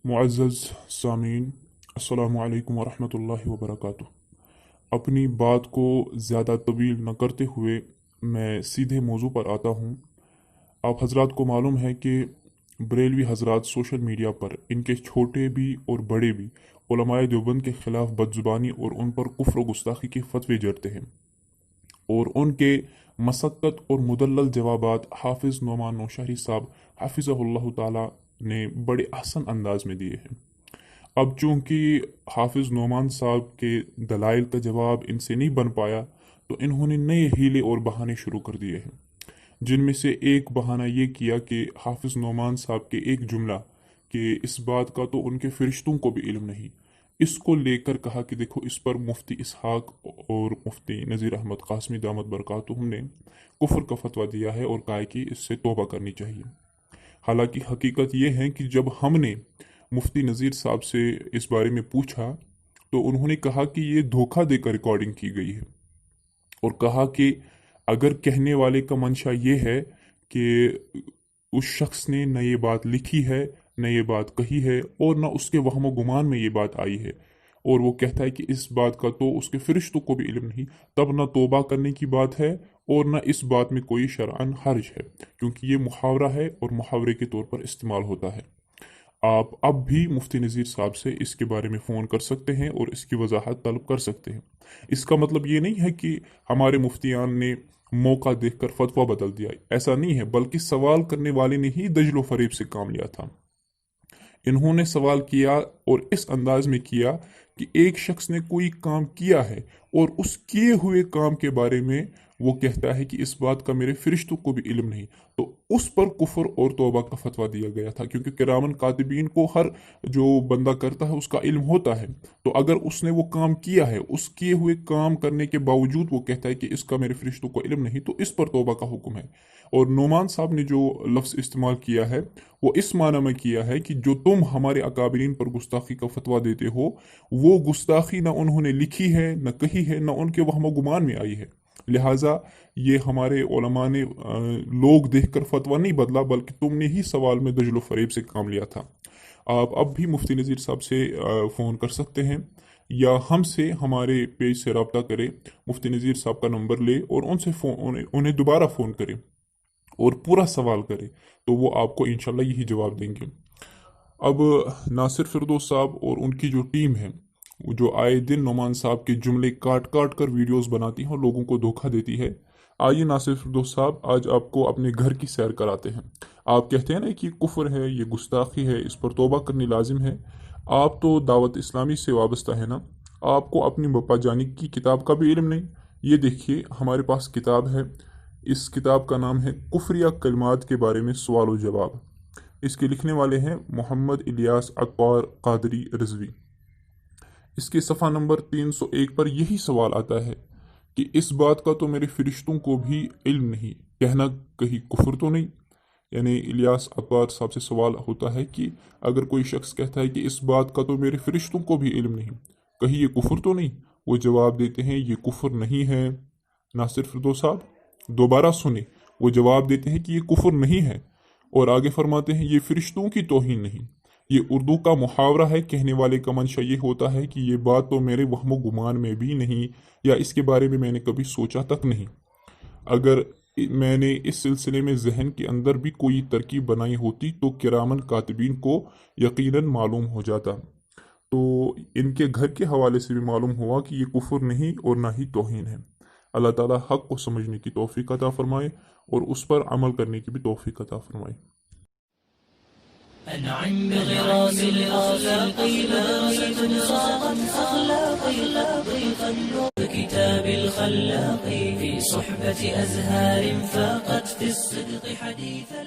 मुअज़्ज़ज़ सामीन, अस्सलामु अलैकुम वरहमतुल्लाहि वबरकातुह। अपनी बात को ज़्यादा तवील न करते हुए मैं सीधे मौजू पर आता हूँ। आप हजरात को मालूम है कि बरेलवी हजरात सोशल मीडिया पर इनके छोटे भी और बड़े भी उलमाए देवबंद के ख़िलाफ़ बदज़ुबानी और उन पर कुफ्र व गुस्ताखी के फतवे जड़ते हैं और उनके मसक्कत और मुदल्लल जवाबात हाफिज़ नोमान नौशहरी साहब हाफिज़हुल्लाह ताला ने बड़े आसान अंदाज में दिए हैं। अब चूंकि हाफिज़ नोमान साहब के दलाइल का जवाब इनसे नहीं बन पाया तो इन्होंने नए हीले और बहाने शुरू कर दिए हैं, जिनमें से एक बहाना ये किया कि हाफिज़ नोमान साहब के एक जुमला कि इस बात का तो उनके फरिश्तों को भी इल्म नहीं, इसको लेकर कहा कि देखो इस पर मुफ्ती इसहाक और मुफ्ती नज़ीर अहमद कासमी दामत बरकातुहुम ने कुफ्र का फतवा दिया है और कहा कि इससे तौबा करनी चाहिए। हालांकि हकीकत यह है कि जब हमने मुफ्ती नज़ीर साहब से इस बारे में पूछा तो उन्होंने कहा कि ये धोखा देकर रिकॉर्डिंग की गई है और कहा कि अगर कहने वाले का मंशा ये है कि उस शख्स ने न ये बात लिखी है, न ये बात कही है और न उसके वहम गुमान में ये बात आई है और वो कहता है कि इस बात का तो उसके फरिश्तों को भी इल्म नहीं, तब न तौबा करने की बात है और न इस बात में कोई शरअन हर्ज है, क्योंकि ये मुहावरा है और मुहावरे के तौर पर इस्तेमाल होता है। आप अब भी मुफ्ती नज़ीर साहब से इसके बारे में फ़ोन कर सकते हैं और इसकी वजाहत तलब कर सकते हैं। इसका मतलब ये नहीं है कि हमारे मुफ्तियान ने मौका देखकर फतवा बदल दिया, ऐसा नहीं है, बल्कि सवाल करने वाले ने ही दजलो फरेब से काम लिया था। इन्होंने सवाल किया और इस अंदाज में किया कि एक शख्स ने कोई काम किया है और उस किए हुए काम के बारे में वो कहता है कि इस बात का मेरे फरिश्तों को भी इल्म नहीं, तो उस पर कुफ्र और तौबा का फतवा दिया गया था, क्योंकि किरामन कातिबीन को हर जो बंदा करता है उसका इल्म होता है। तो अगर उसने वो काम किया है, उस किए हुए काम करने के बावजूद वो कहता है कि इसका मेरे फरिश्तों को इल्म नहीं, तो इस पर तौबा का हुक्म है। और नोमान साहब ने जो लफ्ज़ इस्तेमाल किया है वो इस माना में किया है कि जो तुम हमारे अकाबरीन पर गुस्ताखी का फतवा देते हो वो गुस्ताखी ना उन्होंने लिखी है, न कही है, न उनके वहम गुमान में आई है, लिहाजा ये हमारे उलमा ने लोग देखकर फतवा नहीं बदला, बल्कि तुमने ही सवाल में दजलो फरेब से काम लिया था। आप अब भी मुफ्ती नज़ीर साहब से फ़ोन कर सकते हैं या हमसे हमारे पेज से रब्ता करें, मुफ्ती नज़ीर साहब का नंबर ले और उनसे उन्हें दोबारा फ़ोन करें और पूरा सवाल करें, तो वो आपको इंशाल्लाह यही जवाब देंगे। अब नासिर फिरदौस साहब और उनकी जो टीम है जो आए दिन नोमान साहब के जुमले काट काट कर वीडियोस बनाती है और लोगों को धोखा देती है, आइए नासिर फिरदौस साहब आज आपको अपने घर की सैर कराते हैं। आप कहते हैं ना कि कुफ्र है, ये गुस्ताखी है, इस पर तौबा करनी लाजिम है। आप तो दावत इस्लामी से वाबस्ता है ना, आपको अपनी बप्पा जानी की किताब का भी इल्म नहीं। ये देखिए हमारे पास किताब है, इस किताब का नाम है कुफ्रिया कलमात के बारे में सवाल व जवाब। इसके लिखने वाले हैं मोहम्मद इलियास अतवार कादरी रिजवी। इसके सफ़ा नंबर 301 पर यही सवाल आता है कि इस बात का तो मेरे फरिश्तों को भी इल्म नहीं, कहना कहीं कुफ्र तो नहीं। यानी इलियास अतवार साहब से सवाल होता है कि अगर कोई शख्स कहता है कि इस बात का तो मेरे फरिश्तों को भी इल्म नहीं, कहीं ये कुफ्र तो नहीं। वो जवाब देते हैं ये कुफ्र नहीं है। नासिर फिरदौस साहब दोबारा सुने, वो जवाब देते हैं कि ये कुफ्र नहीं है और आगे फरमाते हैं ये फरिश्तों की तौहीन नहीं। ये उर्दू का मुहावरा है, कहने वाले का मंशा ये होता है कि ये बात तो मेरे वहम गुमान में भी नहीं या इसके बारे में मैंने कभी सोचा तक नहीं। अगर मैंने इस सिलसिले में जहन के अंदर भी कोई तरकीब बनाई होती तो किरामन कातिबीन को यकीनन मालूम हो जाता। तो इनके घर के हवाले से भी मालूम हुआ कि ये कुफ्र नहीं और ना ही तौहीन है। अल्लाह ताला हक़ को समझने की तौफीक अता फरमाए और उस पर अमल करने की भी तौफीक अता फरमाए। أنعم بغراس الآفاق بارزة صاغا أخلاقي كتاب الخلاق في صحبة أزهار فاقت في الصدق حديثا